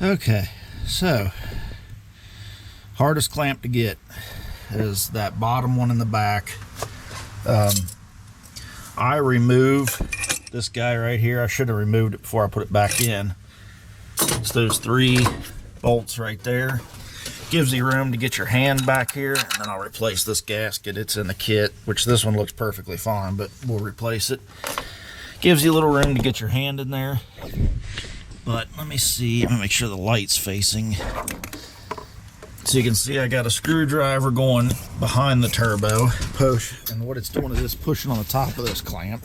Okay, so hardest clamp to get is that bottom one in the back. I remove this guy right here. I should have removed it before I put it back in. It's those 3 bolts right there. Gives you room to get your hand back here, and then I'll replace this gasket. It's in the kit, which this one looks perfectly fine, but we'll replace it. Gives you a little room to get your hand in there. But let me see, let me make sure the light's facing. So you can see I got a screwdriver going behind the turbo push, and what it's doing is it's pushing on the top of this clamp.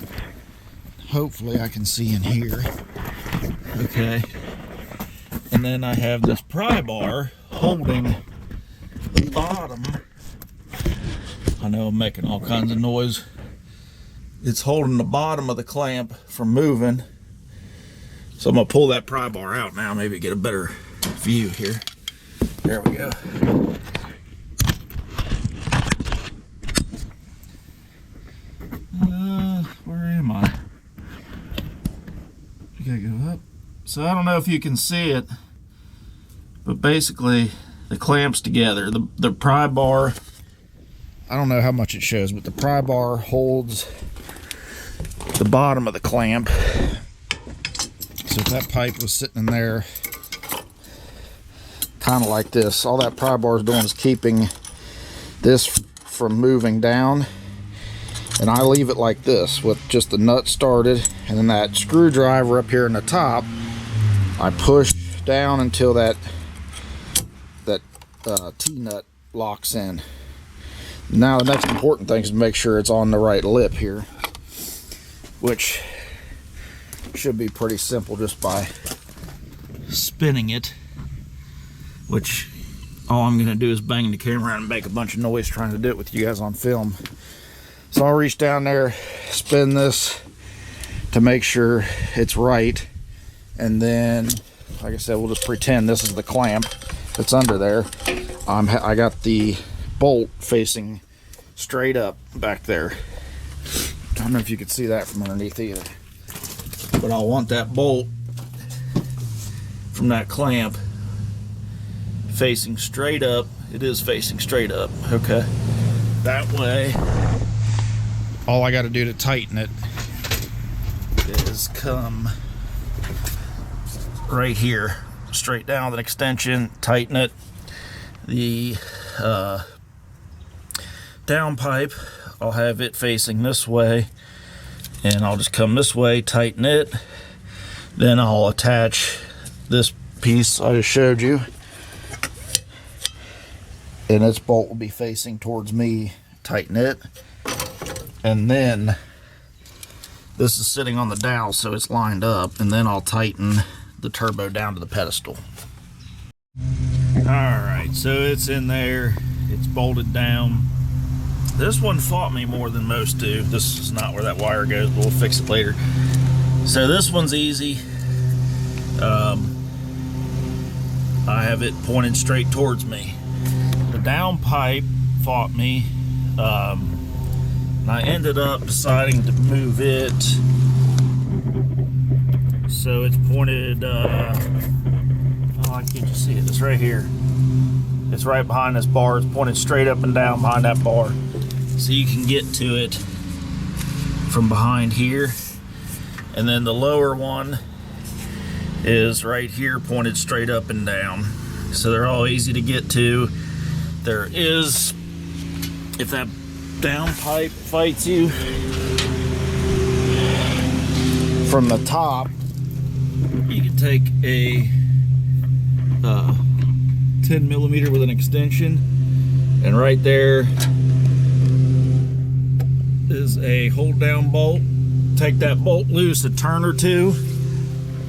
Hopefully I can see in here. Okay. And then I have this pry bar holding the bottom. I know I'm making all kinds of noise. It's holding the bottom of the clamp from moving. So I'm gonna pull that pry bar out now, maybe get a better view here. There we go. Where am I? You gotta go up. So I don't know if you can see it, but basically the clamps together. The pry bar, I don't know how much it shows, but the pry bar holds the bottom of the clamp. So if that pipe was sitting in there, kind of like this, all that pry bar is doing is keeping this from moving down. And I leave it like this with just the nut started, and then that screwdriver up here in the top, I push down until that T-nut locks in. Now the next important thing is to make sure it's on the right lip here, which should be pretty simple just by spinning it, which all I'm gonna do is bang the camera around and make a bunch of noise trying to do it with you guys on film. So I'll reach down there, spin this to make sure it's right, and then like I said, we'll just pretend this is the clamp that's under there. I got the bolt facing straight up back there. I don't know if you can see that from underneath either. But I'll want that bolt from that clamp facing straight up. It is facing straight up, okay? That way, all I got to do to tighten it is come right here, straight down with an extension, tighten it. The down pipe, I'll have it facing this way, and I'll just come this way, tighten it. Then I'll attach this piece I just showed you, and its bolt will be facing towards me, tighten it. And then this is sitting on the dowel, so it's lined up, and then I'll tighten the turbo down to the pedestal. Alright, so it's in there, it's bolted down. This one fought me more than most do. This is not where that wire goes, but we'll fix it later. So this one's easy. I have it pointed straight towards me. The down pipe fought me. And I ended up deciding to move it so it's pointed, oh, I can't just see it, it's right here. It's right behind this bar, it's pointed straight up and down behind that bar. So you can get to it from behind here. And then the lower one is right here, pointed straight up and down. So they're all easy to get to. There is, if that down pipe fights you from the top, you can take a 10mm with an extension, and right there is a hold down bolt. Take that bolt loose a turn or two,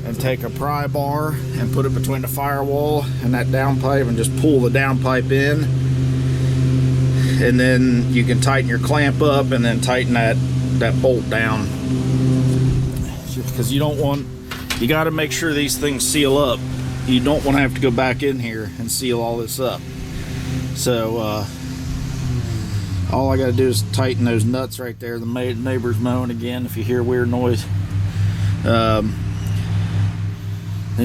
and take a pry bar and put it between the firewall and that down pipe, and just pull the down pipe in. And then you can tighten your clamp up and then tighten that bolt down. Because you don't want, you got to make sure these things seal up. You don't want to have to go back in here and seal all this up. So all I got to do is tighten those nuts right there. The neighbor's mowing again, if you hear weird noise. And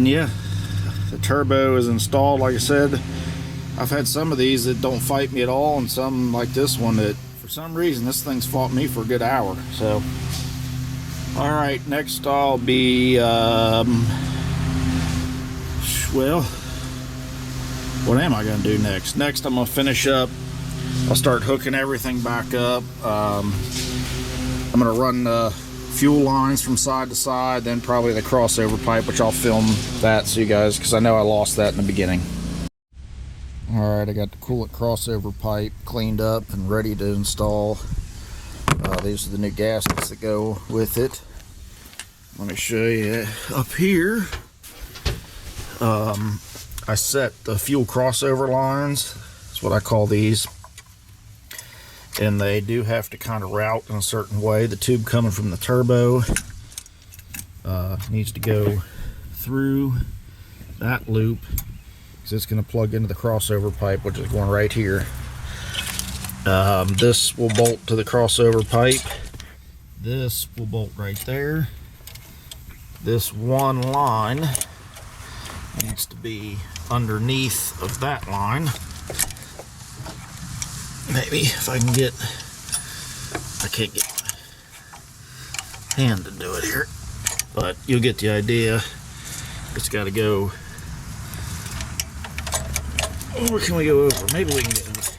yeah, The turbo is installed. Like I said, I've had some of these that don't fight me at all, and some like this one that for some reason this thing's fought me for a good hour. So alright, next I'll be well, what am I going to do next? Next I'm going to finish up. I'll start hooking everything back up. I'm going to run the fuel lines from side to side, then probably the crossover pipe, which I'll film that so you guys, because I know I lost that in the beginning. Alright, I got the coolant crossover pipe cleaned up and ready to install. These are the new gaskets that go with it. Let me show you up here. I set the fuel crossover lines. That's what I call these. And they do have to kind of route in a certain way. The tube coming from the turbo needs to go through that loop, because it's going to plug into the crossover pipe, which is going right here. This will bolt to the crossover pipe. This will bolt right there. This one line needs to be underneath of that line. Maybe if I can get, I can't get my hand to do it here, but you'll get the idea. It's got to go, or can we go over? Maybe we can get it.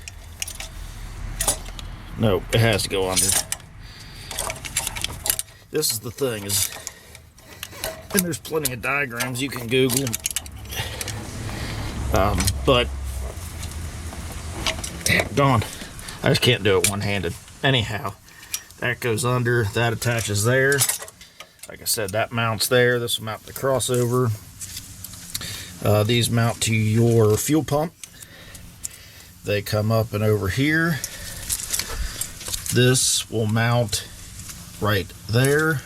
No, it has to go under. This is the thing, is, and there's plenty of diagrams you can Google, but daggone, I just can't do it one-handed. Anyhow, that goes under, that attaches there. Like I said, that mounts there. This will mount to the crossover. These mount to your fuel pump. They come up and over here. This will mount right there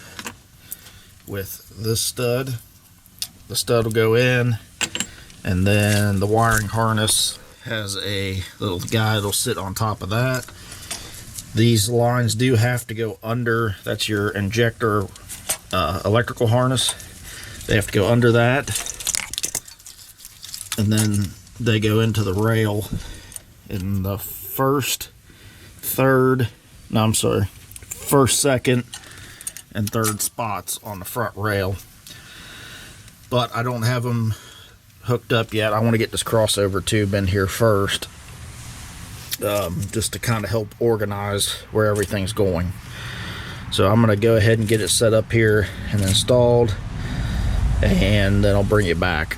with this stud. The stud will go in, and then the wiring harness has a little guy that'll sit on top of that. These lines do have to go under. That's your injector electrical harness. They have to go under that, and then they go into the rail in the first, second, and third spots on the front rail. But I don't have them hooked up yet. I want to get this crossover tube in here first, just to kind of help organize where everything's going. So I'm going to go ahead and get it set up here and installed, and then I'll bring it back.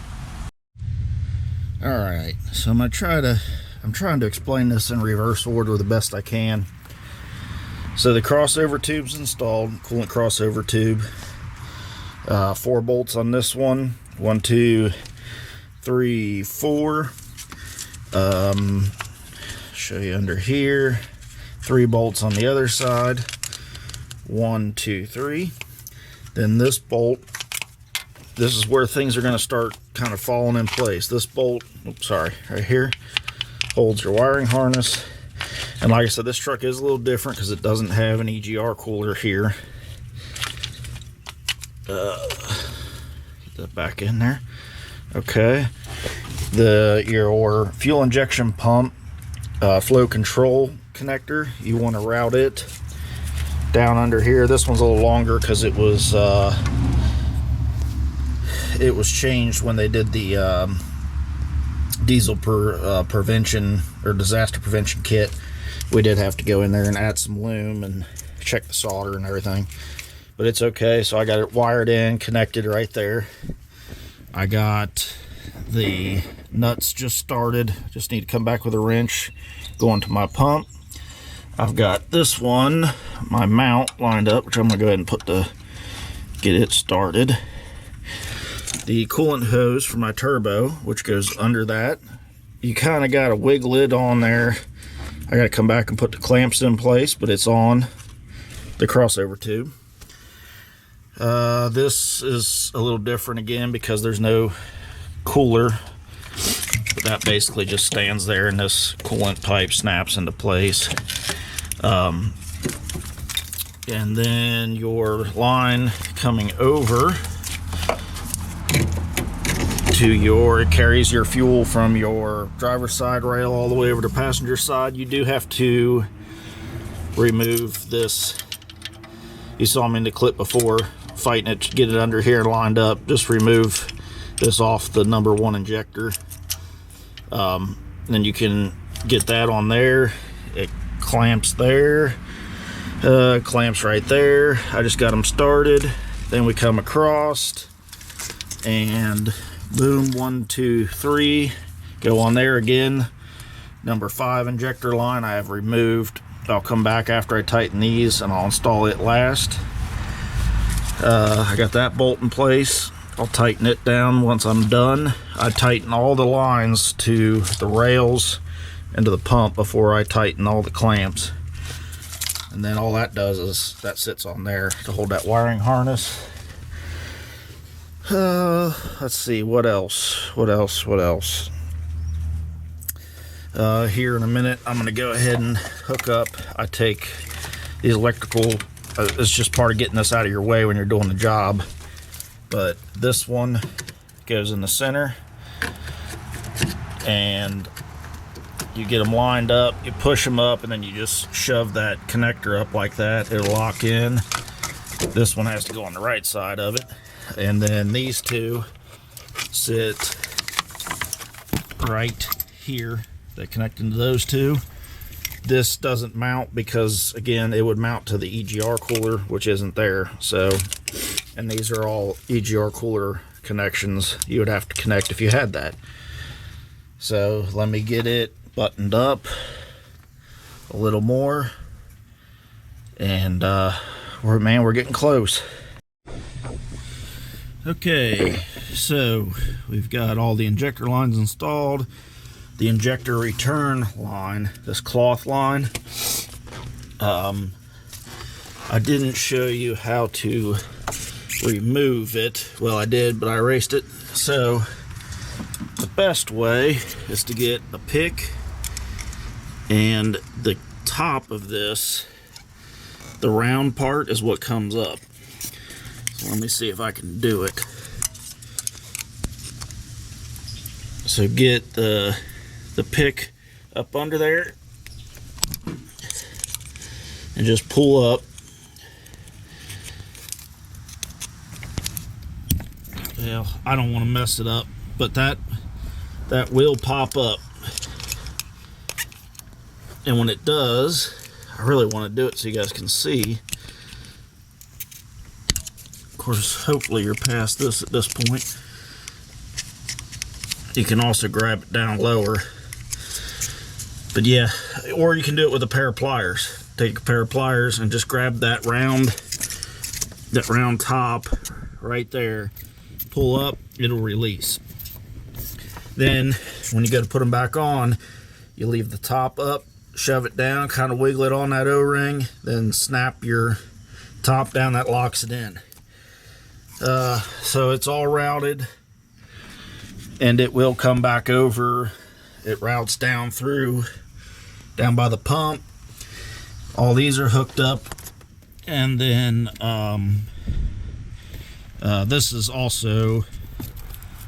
Alright, so I'm trying to explain this in reverse order the best I can. So the crossover tube's installed, coolant crossover tube. 4 bolts on this one. 1, 2, 3, 4. Show you under here. 3 bolts on the other side. 1, 2, 3. Then this bolt, this is where things are going to start kind of falling in place. This bolt, right here, holds your wiring harness. And like I said, this truck is a little different because it doesn't have an EGR cooler here. Get that back in there. Okay. Your fuel injection pump flow control connector, you want to route it down under here. This one's a little longer because it was changed when they did the diesel prevention or disaster prevention kit. We did have to go in there and add some lume and check the solder and everything, but it's okay. So I got it wired in, connected right there. I got the nuts just started, just need to come back with a wrench, going to my pump. I've got this one, my mount lined up, which I'm gonna go ahead and get it started. The coolant hose for my turbo, which goes under that. You kind of got to wiggle it on there. I got to come back and put the clamps in place, but it's on the crossover tube. This is a little different again because there's no cooler, but that basically just stands there and this coolant pipe snaps into place. And then your line coming over to your, it carries your fuel from your driver's side rail all the way over to passenger side. You do have to remove this. You saw me in the clip before fighting it to get it under here lined up. Just remove this off the number 1 injector. Then you can get that on there. It clamps there, clamps right there. I just got them started. Then we come across and boom, 1, 2, 3, go on there again. Number 5 injector line I have removed. I'll come back after I tighten these and I'll install it last. I got that bolt in place. I'll tighten it down once I'm done. I tighten all the lines to the rails and to the pump before I tighten all the clamps. And then all that does is that sits on there to hold that wiring harness. Let's see, what else? Here in a minute, I'm going to go ahead and hook up. I take these electrical, it's just part of getting this out of your way when you're doing the job. But this one goes in the center, and you get them lined up, you push them up, and then you just shove that connector up like that. It'll lock in. This one has to go on the right side of it. And then these two sit right here. They connect into those two. This doesn't mount because, again, it would mount to the EGR cooler, which isn't there. So, and these are all EGR cooler connections you would have to connect if you had that. So let me get it buttoned up a little more, and we're getting close. Okay, so we've got all the injector lines installed. The injector return line, this cloth line, I didn't show you how to remove it. Well, I did, but I erased it. So the best way is to get a pick, and the top of this, the round part, is what comes up. So let me see if I can do it. So get the pick up under there and just pull up. Well, I don't want to mess it up, but that will pop up. And when it does, I really want to do it so you guys can see. Of course, hopefully you're past this at this point. You can also grab it down lower. But yeah, or you can do it with a pair of pliers. Take a pair of pliers and just grab that round top right there. Pull up, it'll release. Then when you go to put them back on, you leave the top up, shove it down, kind of wiggle it on that O-ring, then snap your top down. That locks it in. So it's all routed, and it will come back over. It routes down through, down by the pump. All these are hooked up, and then this is also,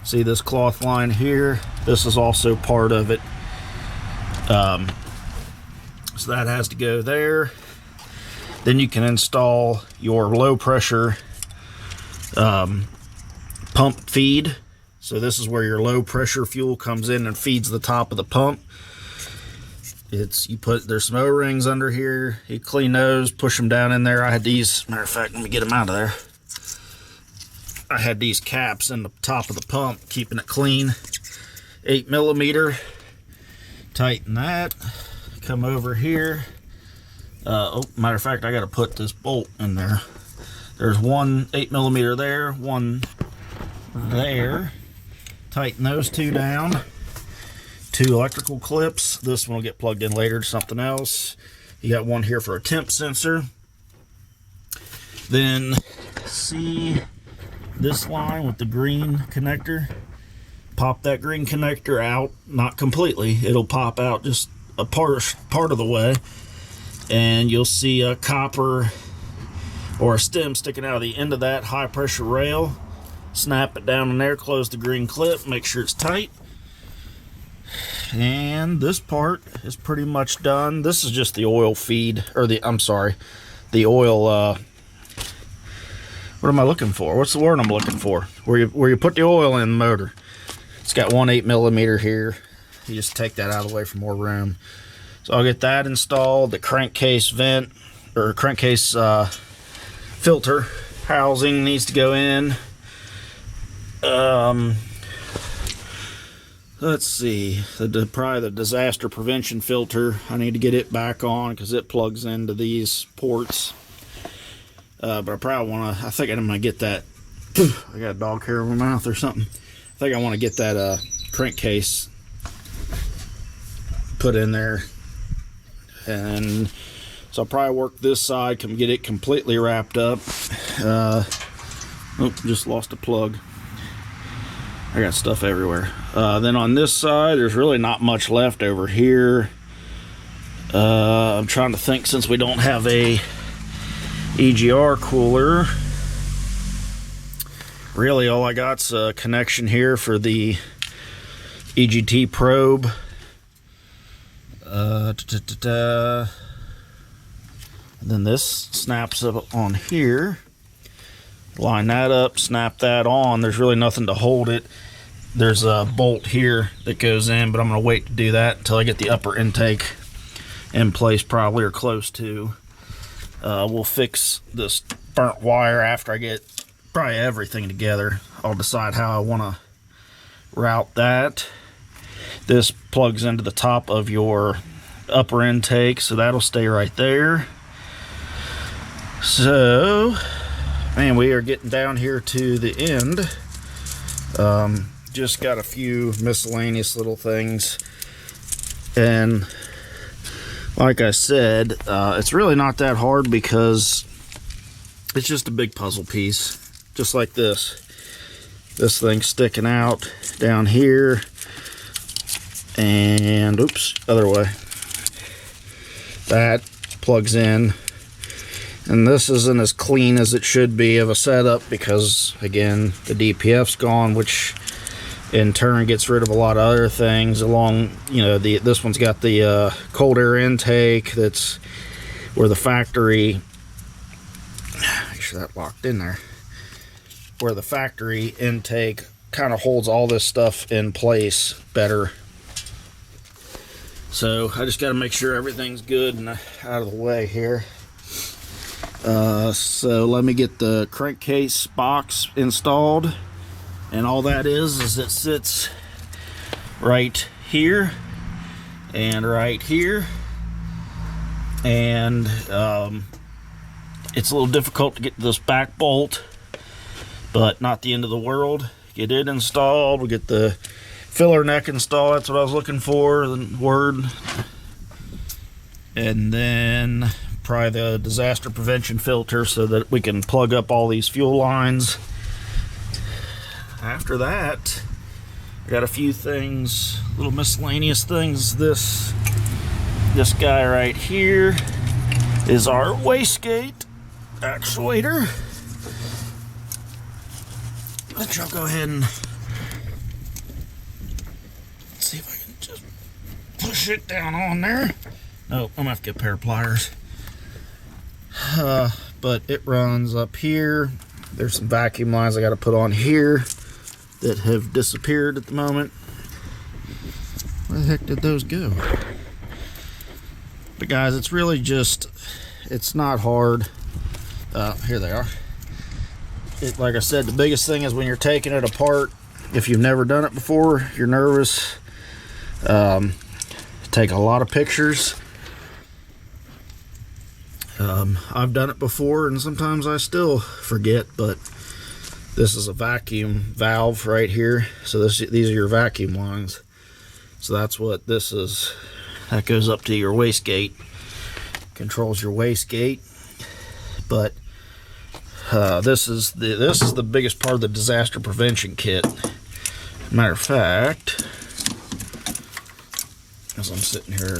see this cloth line here, this is also part of it. So that has to go there. Then you can install your low pressure pump feed. So this is where your low pressure fuel comes in and feeds the top of the pump. There's some O-rings under here. You clean those, push them down in there. I had these, matter of fact, let me get them out of there. I had these caps in the top of the pump, keeping it clean. 8mm. Tighten that. Come over here. Matter of fact, I got to put this bolt in there. There's one 8mm there, one there. Tighten those two down. 2 electrical clips. This one will get plugged in later to something else. You got one here for a temp sensor. Then see this line with the green connector. Pop that green connector out, not completely. It'll pop out just a part of the way, and you'll see a copper or a stem sticking out of the end of that high pressure rail. snap it down in there, close the green clip, make sure it's tight. And this part is pretty much done. This is just the oil feed, or the oil, what am I looking for? What's the word I'm looking for? Where you put the oil in the motor. It's got 1/8 millimeter here. You just take that out of the way for more room. So I'll get that installed. The crankcase vent, or crankcase filter housing needs to go in. Let's see, probably the disaster prevention filter. I need to get it back on because it plugs into these ports. But I probably want to, I think I'm going to get that. I got a dog hair over my mouth or something. I think I want to get that crankcase put in there. And so I'll probably work this side, get it completely wrapped up. Oh, just lost a plug. I got stuff everywhere. Then on this side, there's really not much left over here. I'm trying to think, since we don't have a EGR cooler, really all I got's a connection here for the EGT probe. And then this snaps up on here. Line that up, snap that on. There's really nothing to hold it. There's a bolt here that goes in, but I'm going to wait to do that until I get the upper intake in place, probably, or close to. We'll fix this burnt wire after I get probably everything together. I'll decide how I want to route that. This plugs into the top of your upper intake, so that'll stay right there. So, man, we are getting down here to the end. Just got a few miscellaneous little things, and like I said, it's really not that hard because it's just a big puzzle piece, just like this thing sticking out down here, and oops, other way, that plugs in. And this isn't as clean as it should be of a setup because, again, the DPF's gone, which in turn gets rid of a lot of other things along, you know, this one's got the cold air intake that's where the factory, make sure that locked in there, where the factory intake kind of holds all this stuff in place better. So I just got to make sure everything's good and out of the way here. So let me get the crankcase box installed, and all that is it sits right here and right here, and it's a little difficult to get this back bolt, but not the end of the world. Get it installed. We'll get the filler neck installed. That's what I was looking for, the word. And then probably the disaster prevention filter so that we can plug up all these fuel lines. After that, I got a few things, little miscellaneous things. This guy right here is our wastegate actuator. Let's go ahead and see if I can just push it down on there. Oh, I'm gonna have to get a pair of pliers. But it runs up here. There's some vacuum lines I got to put on here that have disappeared at the moment. Where the heck did those go? But guys, it's really just, it's not hard. Here they are. Like I said, the biggest thing is when you're taking it apart, if you've never done it before, you're nervous, take a lot of pictures. I've done it before and sometimes I still forget, but this is a vacuum valve right here. So these are your vacuum lines. So that's what this is. That goes up to your wastegate, controls your wastegate. But this is the biggest part of the disaster prevention kit. Matter of fact, as I'm sitting here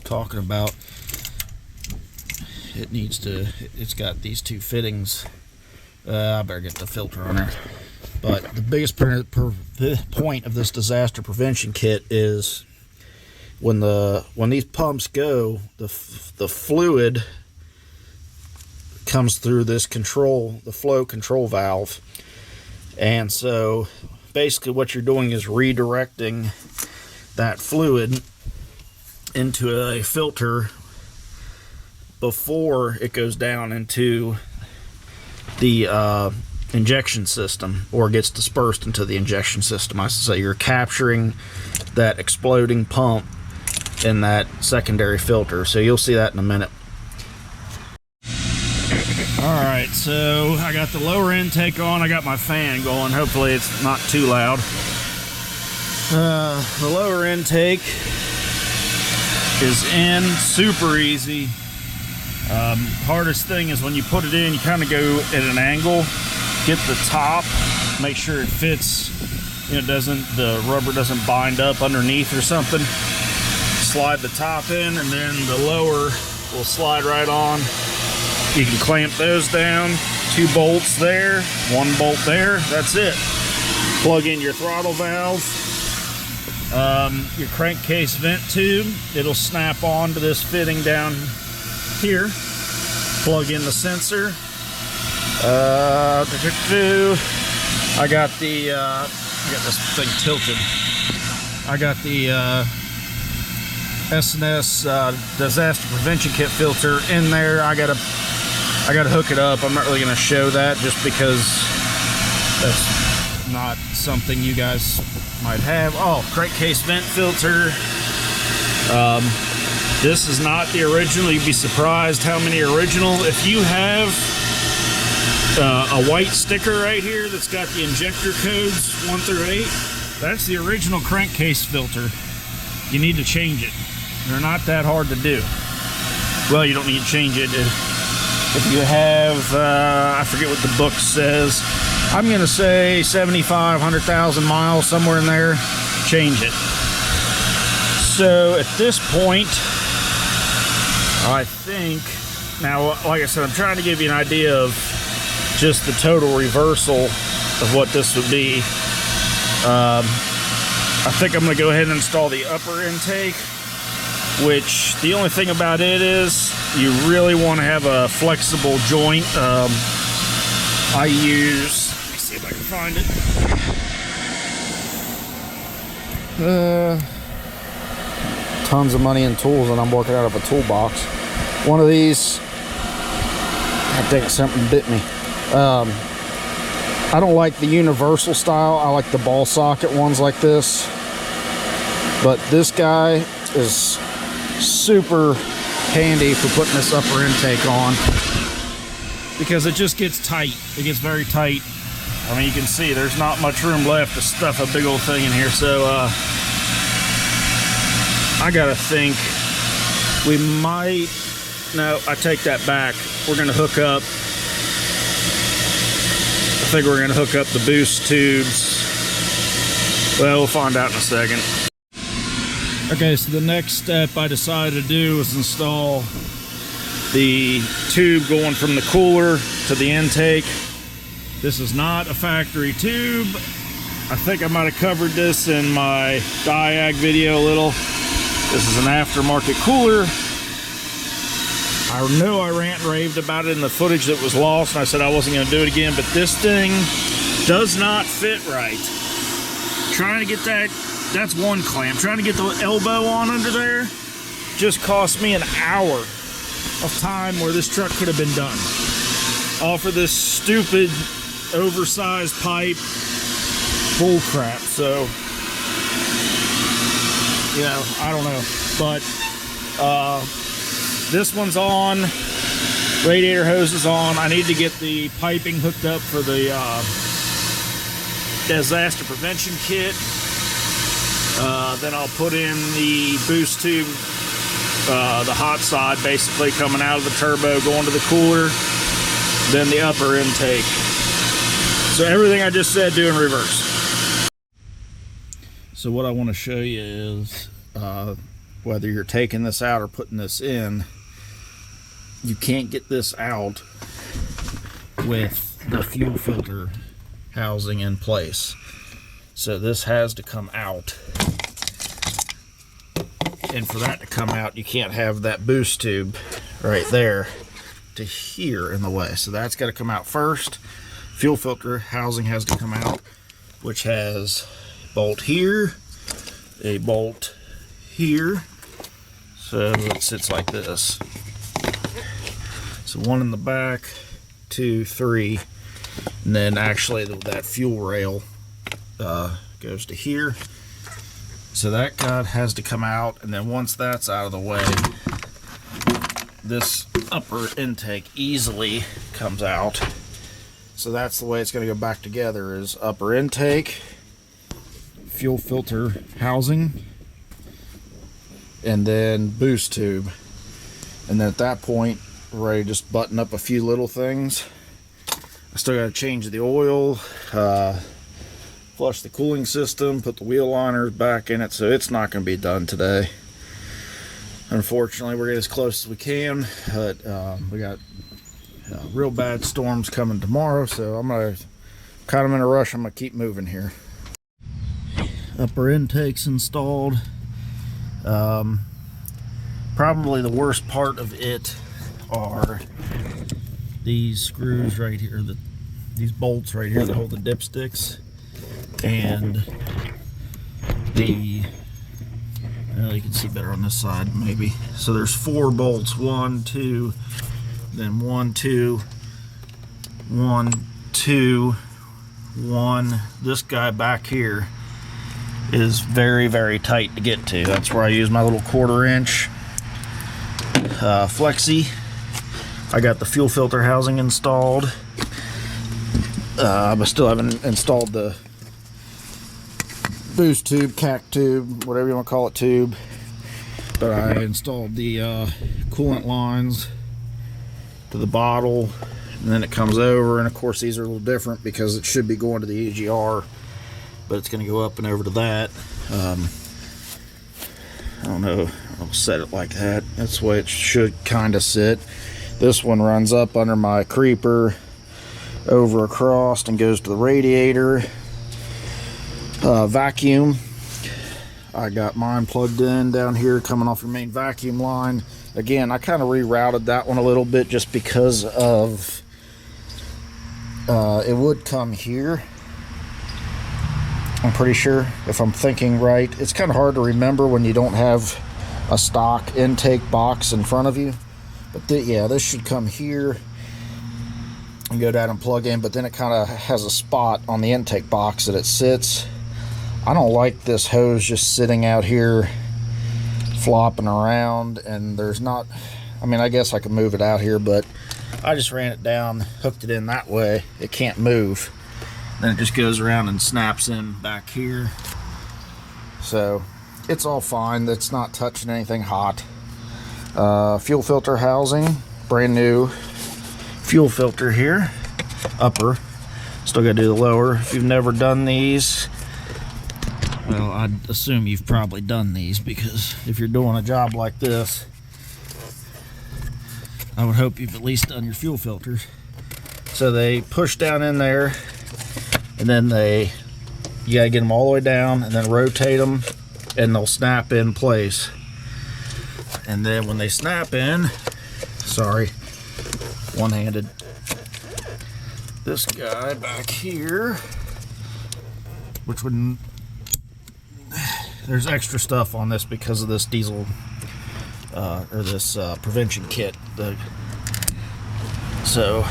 talking about, it's got these two fittings. I better get the filter on there. But the biggest point of this disaster prevention kit is when these pumps go, the fluid comes through this the flow control valve, and so basically what you're doing is redirecting that fluid into a filter before it goes down into the injection system, or gets dispersed into the injection system. I should say you're capturing that exploding pump in that secondary filter. So you'll see that in a minute. Alright, so I got the lower intake on, I got my fan going, hopefully it's not too loud. The lower intake is in, super easy. Hardest thing is when you put it in, you kind of go at an angle, get the top, make sure it fits, the rubber doesn't bind up underneath or something. Slide the top in, and then the lower will slide right on. You can clamp those down, 2 bolts there, 1 bolt there, that's it. Plug in your throttle valve, your crankcase vent tube, it'll snap onto this fitting down here. Plug in the sensor. I got this thing tilted. I got the S&S disaster prevention kit filter in there. I gotta hook it up. I'm not really gonna show that just because that's not something you guys might have. Oh, crankcase vent filter. This is not the original. You'd be surprised how many original. If you have a white sticker right here that's got the injector codes 1 through 8, that's the original crankcase filter. You need to change it. They're not that hard to do. Well, you don't need to change it. If you have, I forget what the book says, I'm going to say 75, 100,000 miles, somewhere in there, change it. So at this point, I think, now like I said, I'm trying to give you an idea of just the total reversal of what this would be. I think I'm going to go ahead and install the upper intake, which the only thing about it is you really want to have a flexible joint. I use, let me see if I can find it. Tons of money and tools, and I'm working out of a toolbox. One of these, I think something bit me. I don't like the universal style. I like the ball socket ones like this. But this guy is super handy for putting this upper intake on, because it just gets tight. It gets very tight. I mean, you can see there's not much room left to stuff a big old thing in here. So I gotta think we might, no, I take that back. We're gonna hook up, I think we're gonna hook up the boost tubes. Well, we'll find out in a second. Okay, so the next step I decided to do was install the tube going from the cooler to the intake. This is not a factory tube. I think I might have covered this in my diag video a little. This is an aftermarket cooler. I know I rant and raved about it in the footage that was lost, and I said I wasn't going to do it again, but this thing does not fit right. Trying to get that's one clamp. Trying to get the elbow on under there just cost me an hour of time where this truck could have been done. All for this stupid, oversized pipe bull crap. So, you know, I don't know. But this one's on. Radiator hose is on. I need to get the piping hooked up for the disaster prevention kit. Then I'll put in the boost tube, the hot side basically coming out of the turbo, going to the cooler, then the upper intake. So everything I just said, do in reverse. So what I want to show you is whether you're taking this out or putting this in, you can't get this out with the fuel filter housing in place. So this has to come out. And for that to come out, you can't have that boost tube right there to here in the way. So that's got to come out first. Fuel filter housing has to come out, which has a bolt here, a bolt here. So it sits like this. So one in the back, 2, 3, and then actually that fuel rail goes to here. So that guy has to come out, and then once that's out of the way, this upper intake easily comes out. So that's the way it's going to go back together, is upper intake, fuel filter housing, and then boost tube. And then at that point, we're ready to just button up a few little things. I still got to change the oil, flush the cooling system, put the wheel liners back in it, so it's not going to be done today. Unfortunately, we're getting as close as we can, but we got real bad storms coming tomorrow, so I'm kind of in a rush. I'm going to keep moving here. Upper intake's installed. Probably the worst part of it are these screws right here, these bolts right here that hold the dipsticks, and well, you can see better on this side maybe. So there's 4 bolts, 1, 2, then 1, 2, 1, 2, 1. This guy back here is very, very tight to get to. That's where I use my little 1/4 inch flexi. I got the fuel filter housing installed. I still haven't installed the boost tube, cac tube, whatever you want to call it, tube. But I installed the coolant lines to the bottle, and then it comes over. And of course, these are a little different because it should be going to the EGR, but it's going to go up and over to that. I don't know, I'll set it like that. That's the way it should kind of sit. This one runs up under my creeper, over across, and goes to the radiator. Vacuum, I got mine plugged in down here coming off your main vacuum line. Again, I kind of rerouted that one a little bit just because of it would come here, I'm pretty sure, if I'm thinking right. It's kind of hard to remember when you don't have a stock intake box in front of you. But yeah, this should come here and go down and plug in, but then it kind of has a spot on the intake box that it sits. I don't like this hose just sitting out here flopping around, and there's not, I mean, I guess I could move it out here, but I just ran it down, hooked it in that way. It can't move. Then it just goes around and snaps in back here. So it's all fine. That's not touching anything hot. Fuel filter housing, brand new fuel filter here, upper. Still gotta do the lower. If you've never done these, well, I'd assume you've probably done these, because if you're doing a job like this, I would hope you've at least done your fuel filters. So they push down in there, and then you gotta get them all the way down, and then rotate them, and they'll snap in place. And then when they snap in, sorry, one-handed, this guy back here, which wouldn't, there's extra stuff on this because of this diesel or this prevention kit. So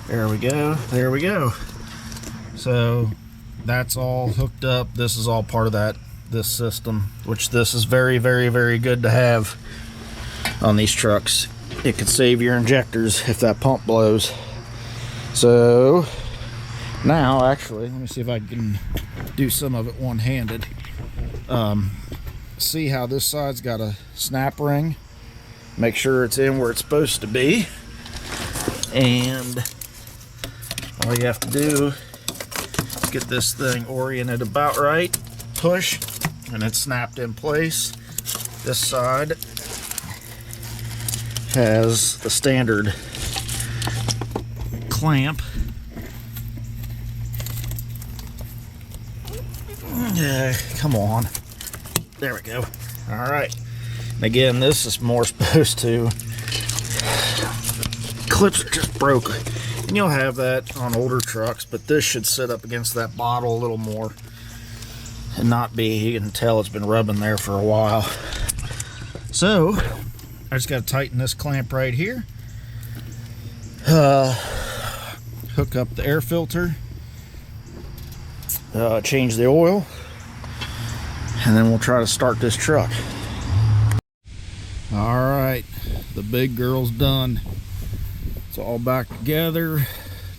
there we go, there we go. So that's all hooked up. This is all part of this system, which this is very, very, very good to have on these trucks. It could save your injectors if that pump blows. So now, actually, let me see if I can do some of it one-handed. See how this side's got a snap ring? Make sure it's in where it's supposed to be, and all you have to do is get this thing oriented about right, push, and it's snapped in place. This side has the standard clamp Come on. There we go. All right. And again, this is more supposed to... Clips are just broke. And you'll have that on older trucks, but this should sit up against that bottle a little more and not be, you can tell it's been rubbing there for a while. So, I just got to tighten this clamp right here. Hook up the air filter. Change the oil. And then we'll try to start this truck. Alright, the big girl's done. It's all back together.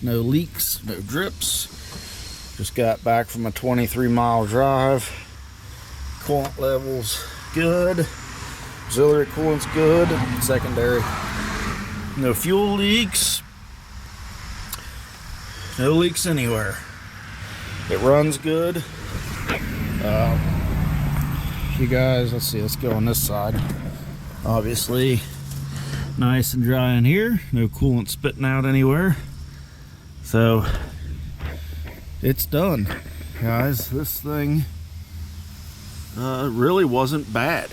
No leaks, no drips. Just got back from a 23-mile drive. Coolant levels good. Auxiliary coolant's good. Secondary, no fuel leaks. No leaks anywhere. It runs good. You guys, let's see, let's go on this side. Obviously, nice and dry in here. No coolant spitting out anywhere. So, it's done, guys. This thing really wasn't bad.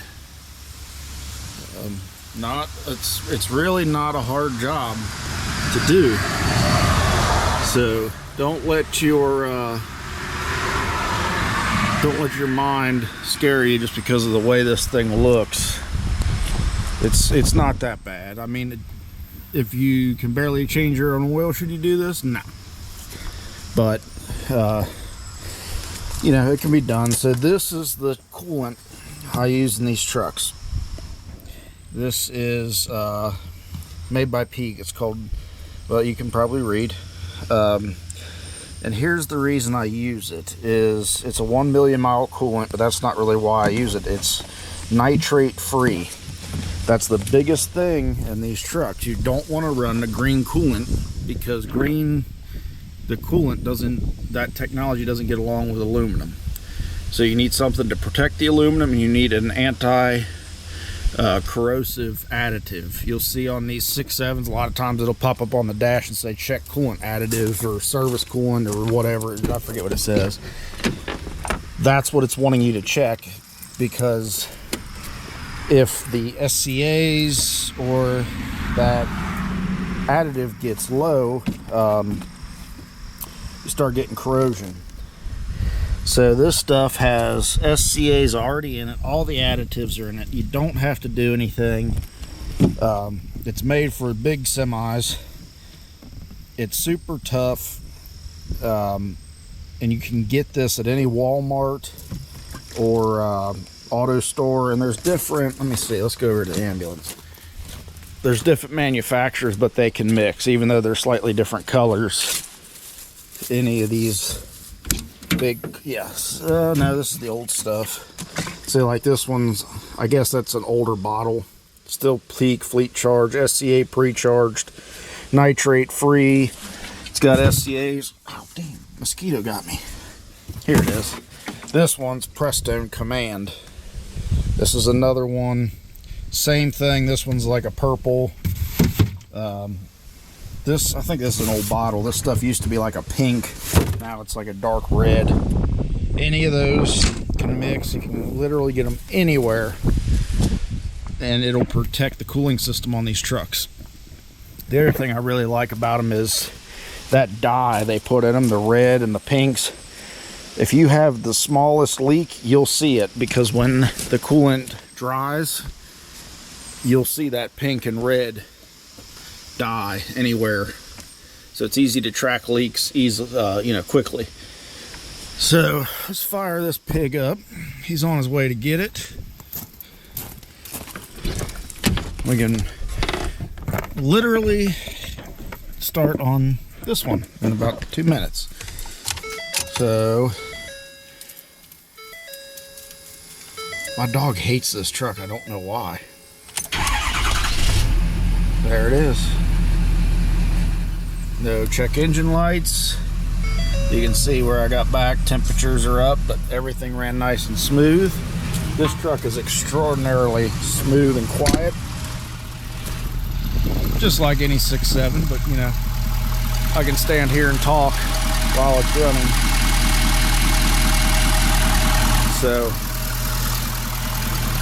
It's really not a hard job to do. So don't let your mind scare you just because of the way this thing looks. It's not that bad. I mean, if you can barely change your own oil, should you do this? No. But you know, it can be done. So this is the coolant I use in these trucks. This is made by Peak. It's called, well, you can probably read. And here's the reason I use it. Is it's a 1 million mile coolant, but that's not really why I use it. It's nitrate free. That's the biggest thing in these trucks. You don't want to run the green coolant, because the coolant that technology doesn't get along with aluminum. So you need something to protect the aluminum, and you need an corrosive additive. You'll see on these 6.7s, a lot of times it'll pop up on the dash and say check coolant additive or service coolant or whatever. I forget what it says. That's what it's wanting you to check, because if the SCAs or that additive gets low, you start getting corrosion. So this stuff has SCAs already in it. All the additives are in it. You don't have to do anything. It's made for big semis. It's super tough. And you can get this at any Walmart or auto store. And there's different, let me see, let's go over to the ambulance. There's different manufacturers, but they can mix, even though they're slightly different colors. Any of these big, yes, no, this is the old stuff. See, like this one's, I guess that's an older bottle. Still Peak fleet charge, SCA pre-charged, nitrate free. It's got SCAs. Oh damn, mosquito got me. Here it is. This one's Prestone Command. This is another one, same thing. This one's like a purple. This, I think this is an old bottle. This stuff used to be like a pink. Now it's like a dark red. Any of those can mix. You can literally get them anywhere, and it'll protect the cooling system on these trucks. The other thing I really like about them is that dye they put in them, the red and the pinks. If you have the smallest leak, you'll see it, because when the coolant dries, you'll see that pink and red dye anywhere. So it's easy to track leaks quickly. So let's fire this pig up. He's on his way to get it. We can literally start on this one in about 2 minutes. So my dog hates this truck. I don't know why. There it is. No check engine lights. You can see where I got back. Temperatures are up, but everything ran nice and smooth. This truck is extraordinarily smooth and quiet. Just like any 6.7, but you know, I can stand here and talk while it's running. So,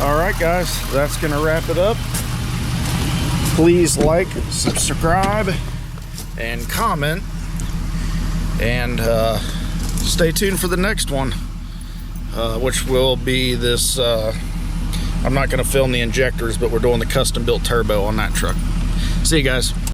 all right, guys, that's gonna wrap it up. Please like, subscribe, and comment, and stay tuned for the next one, which will be this. I'm not going to film the injectors, but we're doing the custom built turbo on that truck. See you guys.